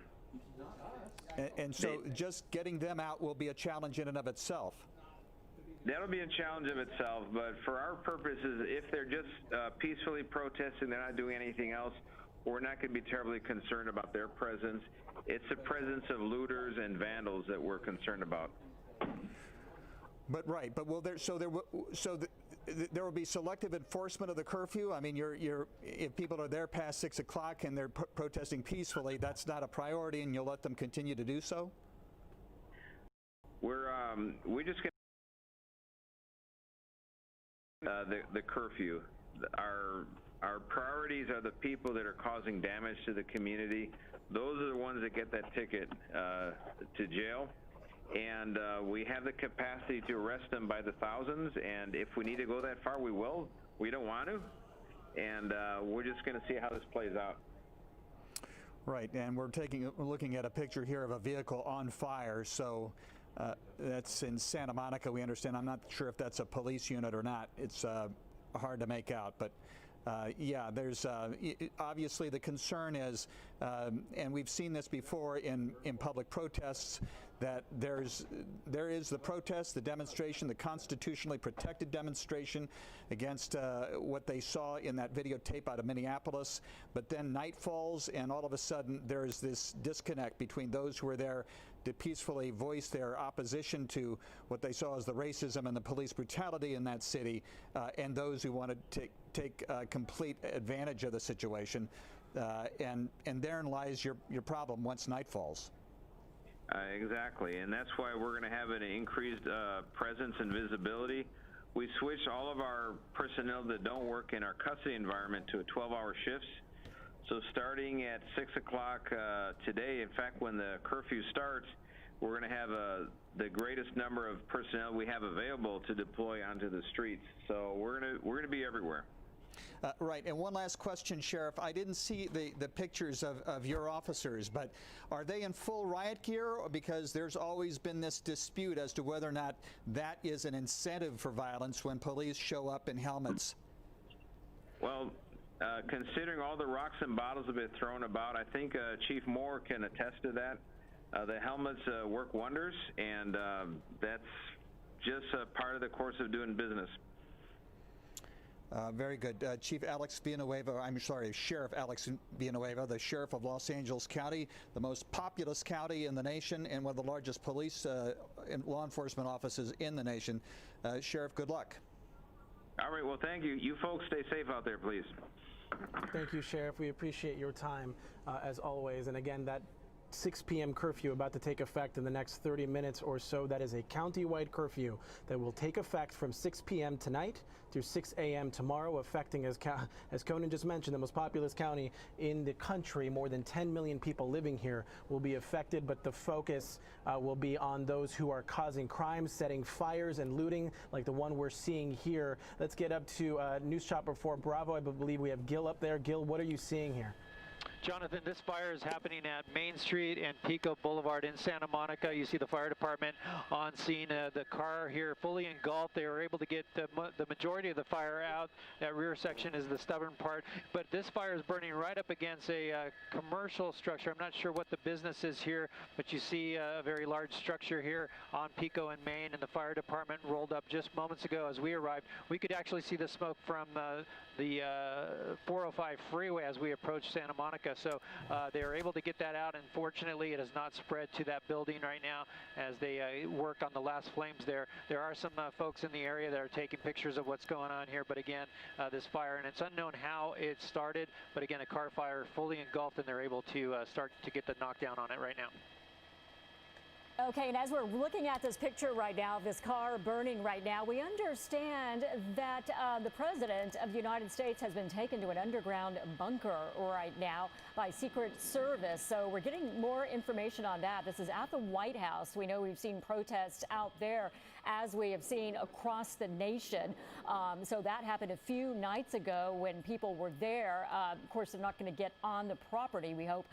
Speaker 6: And so just getting them out will be a challenge in and of itself.
Speaker 7: That'll be a challenge of itself, but for our purposes, if they're just peacefully protesting, they're not doing anything else, we're not going to be terribly concerned about their presence. It's the presence of looters and vandals that we're concerned about.
Speaker 6: But there will be selective enforcement of the curfew. I mean, if people are there past 6 o'clock and they're protesting peacefully, that's not a priority, and you'll let them continue to do so.
Speaker 7: We're just going to the curfew. Our priorities are the people that are causing damage to the community. Those are the ones that get that ticket to jail. And we have the capacity to arrest them by the thousands, and if we need to go that far, we will. We don't want to, and we're just going to see how this plays out.
Speaker 6: Right, and we're looking at a picture here of a vehicle on fire. So that's in Santa Monica, we understand. I'm not sure if that's a police unit or not. It's hard to make out, but yeah, there's obviously the concern is, and we've seen this before in public protests, that there is the protest, the demonstration, the constitutionally protected demonstration against what they saw in that videotape out of Minneapolis, but then night falls and all of a sudden there's this disconnect between those who are there to peacefully voice their opposition to what they saw as the racism and the police brutality in that city, and those who want to take complete advantage of the situation, and therein lies your problem once night falls.
Speaker 7: Exactly, and that's why we're going to have an increased presence and visibility. We switched all of our personnel that don't work in our custody environment to 12-hour shifts. So starting at 6 o'clock today, in fact, when the curfew starts, we're going to have the greatest number of personnel we have available to deploy onto the streets. So we're going to be everywhere.
Speaker 6: Right, and one last question, Sheriff. I didn't see the pictures of your officers, but are they in full riot gear? Because there's always been this dispute as to whether or not that is an incentive for violence when police show up in helmets.
Speaker 7: Well, considering all the rocks and bottles have been thrown about, I think Chief Moore can attest to that. The helmets work wonders, and that's just a part of the course of doing business.
Speaker 6: Very good. Sheriff Alex Villanueva, the Sheriff of Los Angeles County, the most populous county in the nation and one of the largest police and law enforcement offices in the nation. Sheriff, good luck.
Speaker 7: All right, well, thank you. You folks stay safe out there, please.
Speaker 1: Thank you, Sheriff. We appreciate your time, as always. And again, that 6 p.m. curfew about to take effect in the next 30 minutes or so. That is a county-wide curfew that will take effect from 6 p.m. tonight through 6 a.m. tomorrow, affecting, as Conan just mentioned, the most populous county in the country. More than 10 million people living here will be affected, but the focus will be on those who are causing crimes, setting fires and looting like the one we're seeing here. Let's get up to News Chopper 4 Bravo. I believe we have Gil up there. Gil, what are you seeing here?
Speaker 4: Jonathan, this fire is happening at Main Street and Pico Boulevard in Santa Monica. You see the fire department on scene. The car here fully engulfed. They were able to get the majority of the fire out. That rear section is the stubborn part. But this fire is burning right up against a commercial structure. I'm not sure what the business is here, but you see a very large structure here on Pico and Main, and the fire department rolled up just moments ago as we arrived. We could actually see the smoke from the 405 freeway as we approached Santa Monica. So they are able to get that out, and fortunately it has not spread to that building right now as they work on the last flames there. There are some folks in the area that are taking pictures of what's going on here, but again, this fire, and it's unknown how it started, but again, a car fire fully engulfed, and they're able to start to get the knockdown on it right now.
Speaker 2: Okay, and as we're looking at this picture right now, this car burning right now, we understand that the President of the United States has been taken to an underground bunker right now by Secret Service. So we're getting more information on that. This is at the White House. We know we've seen protests out there, as we have seen across the nation. So that happened a few nights ago when people were there. Of course, they're not going to get on the property, we hope,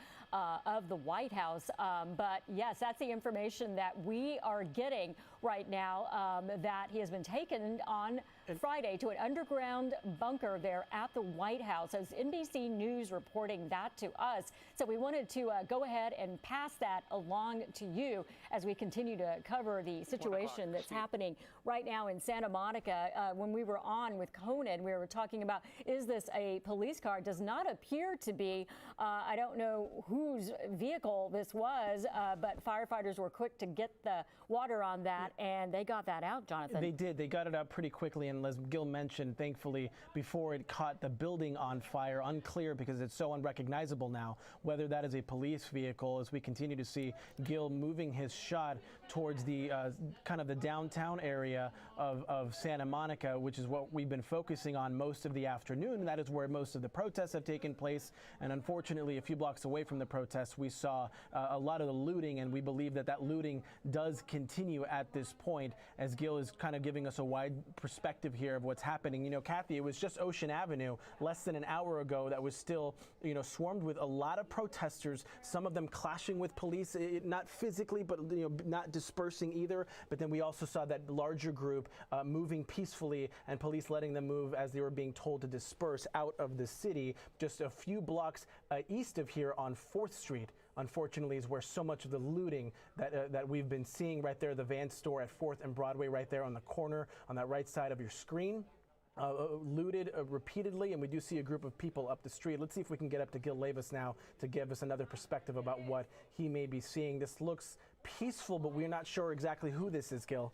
Speaker 2: of the White House. But yes, that's the information that we are getting right now, that he has been taken on Friday to an underground bunker there at the White House. As NBC News reporting that to us. So we wanted to go ahead and pass that along to you as we continue to cover the situation that's happening right now in Santa Monica. When we were on with Conan, we were talking about, is this a police car? It does not appear to be. I don't know whose vehicle this was, but firefighters were quick to get the water on that, and they got that out, Jonathan.
Speaker 1: They did. They got it out pretty quickly, and as Gil mentioned, thankfully, before it caught the building on fire. Unclear because it's so unrecognizable now whether that is a police vehicle, as we continue to see Gil moving his shot towards the kind of the downtown area of Santa Monica, which is what we've been focusing on most of the afternoon. That is where most of the protests have taken place, and unfortunately, a few blocks away from the protests, we saw a lot of the looting, and we believe that that looting does continue at this point, as Gil is kind of giving us a wide perspective here of what's happening. You know, Kathy, it was just Ocean Avenue less than an hour ago that was still, you know, swarmed with a lot of protesters, some of them clashing with police, not physically, but, you know, not dispersing either. But then we also saw that larger group moving peacefully, and police letting them move as they were being told to disperse out of the city. Just a few blocks east of here on 4th Street, unfortunately, is where so much of the looting that we've been seeing right there, the Vans store at 4th and Broadway right there on the corner on that right side of your screen. Looted repeatedly, and we do see a group of people up the street. Let's see if we can get up to Gil Levis now to give us another perspective about what he may be seeing. This looks peaceful, but we're not sure exactly who this is, Gil.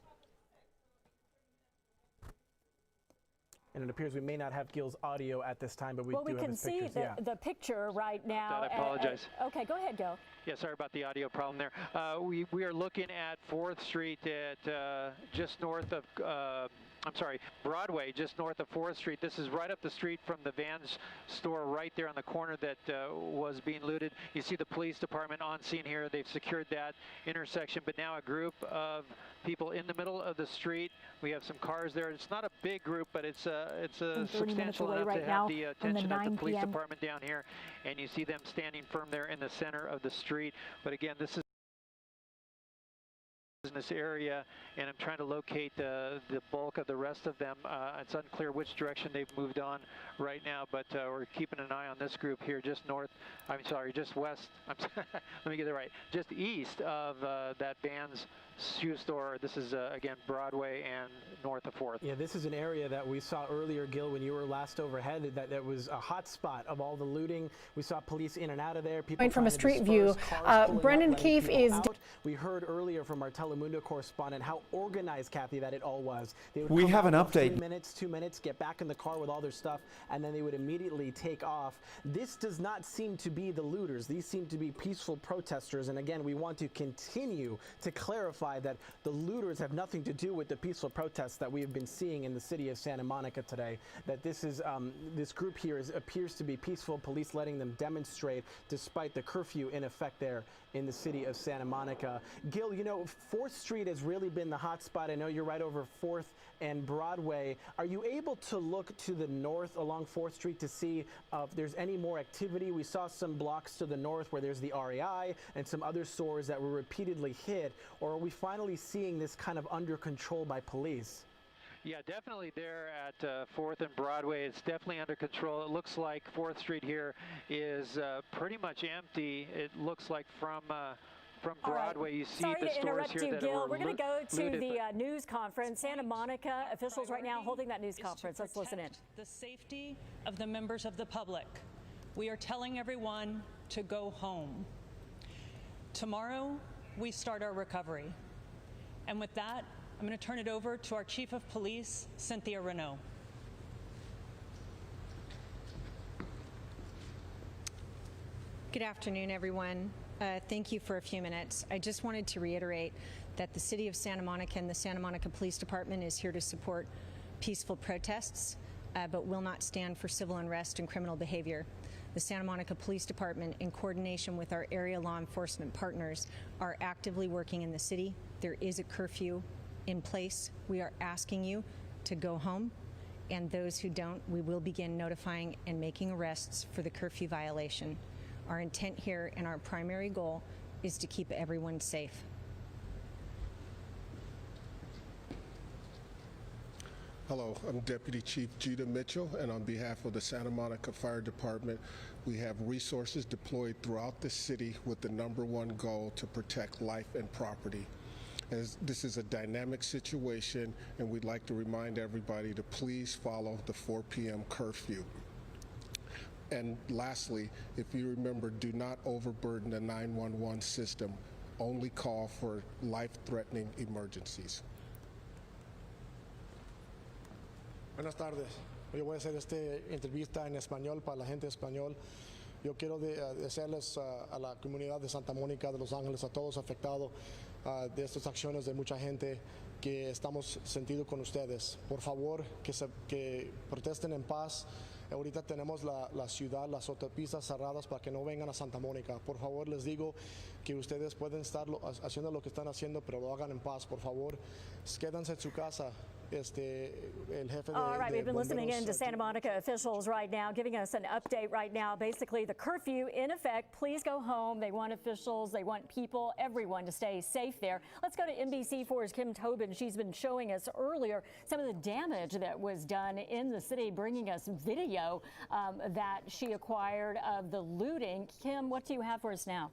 Speaker 1: And it appears we may not have Gil's audio at this time, but we do have his pictures.
Speaker 2: Well, we can see the picture right now.
Speaker 4: I apologize.
Speaker 2: Okay, go ahead, Gil.
Speaker 4: Yeah, sorry about the audio problem there. We are looking at 4th Street at just north of, Broadway, just north of 4th Street. This is right up the street from the Vans store right there on the corner that was being looted. You see the police department on scene here. They've secured that intersection, but now a group of people in the middle of the street. We have some cars there. It's not a big group, but it's substantial enough to have the attention of the police department down here. And you see them standing firm there in the center of the street. But again, this is business area, and I'm trying to locate the bulk of the rest of them. It's unclear which direction they've moved on right now, but we're keeping an eye on this group here just west, let me get it right, just east of that Vans shoe store. This is, again, Broadway and north of 4th.
Speaker 1: Yeah, this is an area that we saw earlier, Gil, when you were last overhead, that was a hot spot of all the looting. We saw police in and out of there. People
Speaker 8: from a street view. Brendan Keefe is...
Speaker 1: We heard earlier from our Telemundo correspondent how organized, Kathy, that it all was. They would
Speaker 9: we have an update.
Speaker 1: 3 minutes, 2 minutes, get back in the car with all their stuff, and then they would immediately take off. This does not seem to be the looters. These seem to be peaceful protesters. And again, we want to continue to clarify that the looters have nothing to do with the peaceful protests that we have been seeing in the city of Santa Monica today. That this is this group here appears to be peaceful, police letting them demonstrate despite the curfew in effect there in the city of Santa Monica. Gil, you know, 4th Street has really been the hot spot. I know you're right over 4th and Broadway. Are you able to look to the north along 4th Street to see if there's any more activity? We saw some blocks to the north where there's the REI and some other stores that were repeatedly hit, or are we finally seeing this kind of under control by police?
Speaker 4: Yeah, definitely there at 4th and Broadway. It's definitely under control. It looks like 4th Street here is pretty much empty. It looks like from Broadway, you see the stores here that
Speaker 2: Gil.
Speaker 4: are
Speaker 2: We're going to go to
Speaker 4: looted,
Speaker 2: the news conference. Santa Monica officials right now holding that news conference. Let's listen in.
Speaker 10: The safety of the members of the public. We are telling everyone to go home. Tomorrow, we start our recovery. And with that, I'm going to turn it over to our Chief of Police, Cynthia Renaud.
Speaker 11: Good afternoon, everyone.
Speaker 9: Thank you for a few minutes. I just wanted to reiterate that the City of Santa Monica and the Santa Monica Police Department is here to support peaceful protests, but will not stand for civil unrest and criminal behavior. The Santa Monica Police Department, in coordination with our area law enforcement partners, are actively working in the city. There is a curfew in place. We are asking you to go home, and those who don't, we will begin notifying and making arrests for the curfew violation. Our intent here and our primary goal is to keep everyone safe.
Speaker 11: Hello, I'm Deputy Chief Judah Mitchell, and on behalf of the Santa Monica Fire Department, we have resources deployed throughout the city with the #1 goal to protect life and property. As this is a dynamic situation, and we'd like to remind everybody to please follow the 4 p.m. curfew. And lastly, if you remember, do not overburden the 911 system. Only call for life-threatening emergencies.
Speaker 12: Buenas tardes. Yo voy a hacer esta entrevista en español para la gente español. Yo quiero desearles a la comunidad de Santa Mónica, de Los Ángeles, a todos afectados de estas acciones de mucha gente, que estamos sentidos con ustedes. Por favor, que protesten en paz. Ahorita tenemos la ciudad, las autopistas cerradas para que no vengan a Santa Mónica. Por favor, les digo que ustedes pueden estar haciendo lo que están haciendo, pero lo hagan en paz. Por favor, quédense en su casa.
Speaker 2: All right, we've been listening in to Santa Monica officials right now, giving us an update right now. Basically, the curfew in effect. Please go home. They want officials, they want people, everyone to stay safe there. Let's go to NBC4's Kim Tobin. She's been showing us earlier some of the damage that was done in the city, bringing us video that she acquired of the looting. Kim, what do you have for us now?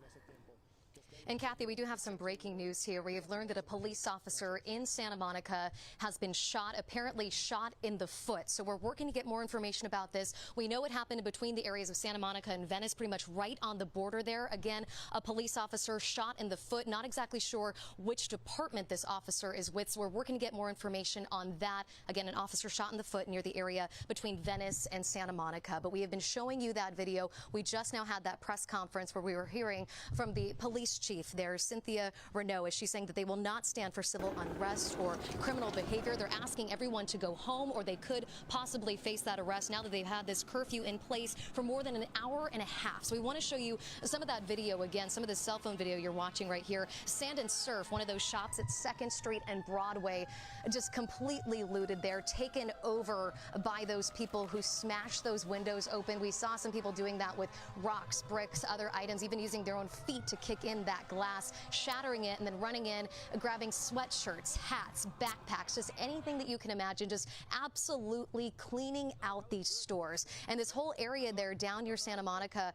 Speaker 13: And Kathy, we do have some breaking news here. We have learned that a police officer in Santa Monica has been shot, apparently shot in the foot. So we're working to get more information about this. We know what happened between the areas of Santa Monica and Venice, pretty much right on the border there. Again, a police officer shot in the foot. Not exactly sure which department this officer is with. So we're working to get more information on that. Again, an officer shot in the foot near the area between Venice and Santa Monica. But we have been showing you that video. We just now had that press conference where we were hearing from the police chief there, Cynthia Renault, is she saying that they will not stand for civil unrest or criminal behavior. They're asking everyone to go home, or they could possibly face that arrest now that they've had this curfew in place for more than an hour and a half. So we want to show you some of that video again, some of the cell phone video you're watching right here. Sand and Surf, one of those shops at 2nd Street and Broadway, just completely looted there, taken over by those people who smashed those windows open. We saw some people doing that with rocks, bricks, other items, even using their own feet to kick in that glass, shattering it, and then running in, grabbing sweatshirts, hats, backpacks, just anything that you can imagine, just absolutely cleaning out these stores. And this whole area there down near Santa Monica,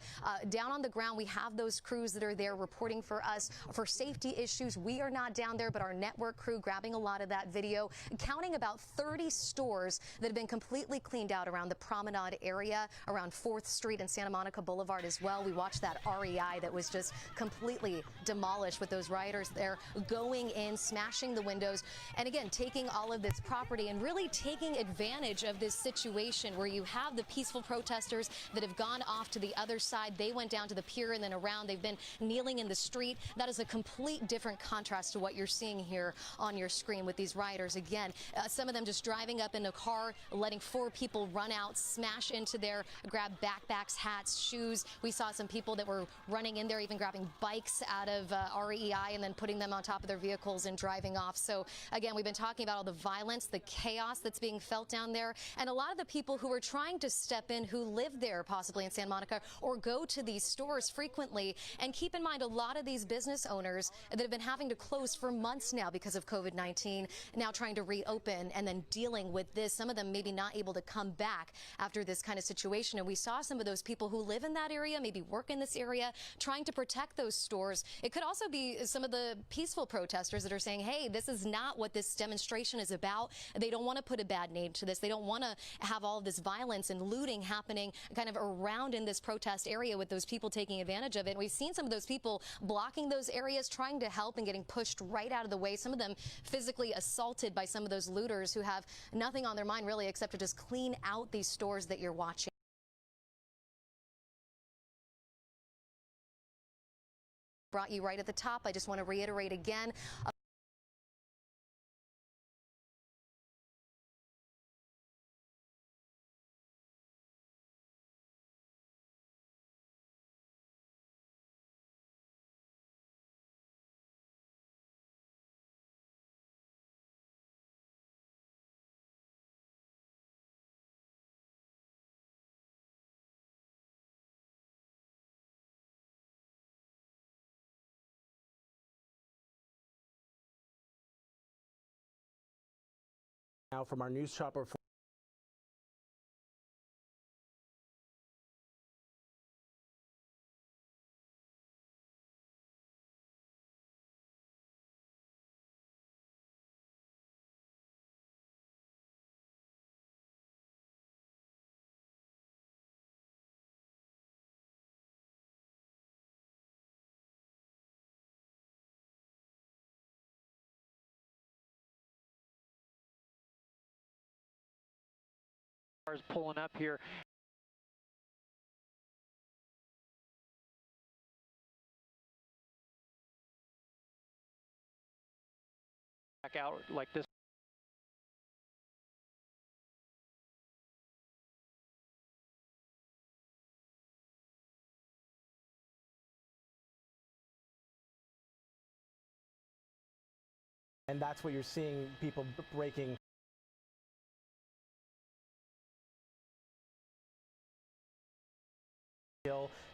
Speaker 13: down on the ground, we have those crews that are there reporting for us for safety issues. We are not down there, but our network crew grabbing a lot of that video, counting about 30 stores that have been completely cleaned out around the Promenade area, around 4th Street and Santa Monica Boulevard as well. We watched that REI that was just completely demolished with those rioters there going in, smashing the windows, and again, taking all of this property and really taking advantage of this situation where you have the peaceful protesters that have gone off to the other side. They went down to the pier and then around. They've been kneeling in the street. That is a complete different contrast to what you're seeing here on your screen with these rioters. Again, some of them just driving up in a car, letting 4 people run out, smash into there, grab backpacks, hats, shoes. We saw some people that were running in there, even grabbing bikes out of REI and then putting them on top of their vehicles and driving off. So again, we've been talking about all the violence, the chaos that's being felt down there, and a lot of the people who are trying to step in who live there possibly in Santa Monica or go to these stores frequently. And keep in mind, a lot of these business owners that have been having to close for months now because of COVID-19, now trying to reopen and then dealing with this. Some of them maybe not able to come back after this kind of situation. And we saw some of those people who live in that area, maybe work in this area, trying to protect those stores. It could also be some of the peaceful protesters that are saying, hey, this is not what this demonstration is about. They don't want to put a bad name to this. They don't want to have all of this violence and looting happening kind of around in this protest area with those people taking advantage of it. And we've seen some of those people blocking those areas, trying to help and getting pushed right out of the way. Some of them physically assaulted by some of those looters who have nothing on their mind really except to just clean out these stores that you're watching. brought you right at the top. I just want to reiterate again.
Speaker 1: Now from our news chopper.
Speaker 4: Cars pulling up here. Back out like this.
Speaker 1: And that's what you're seeing, people breaking.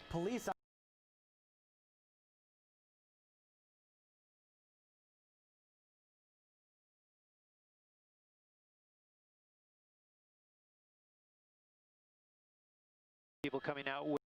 Speaker 1: Police.
Speaker 4: People coming out with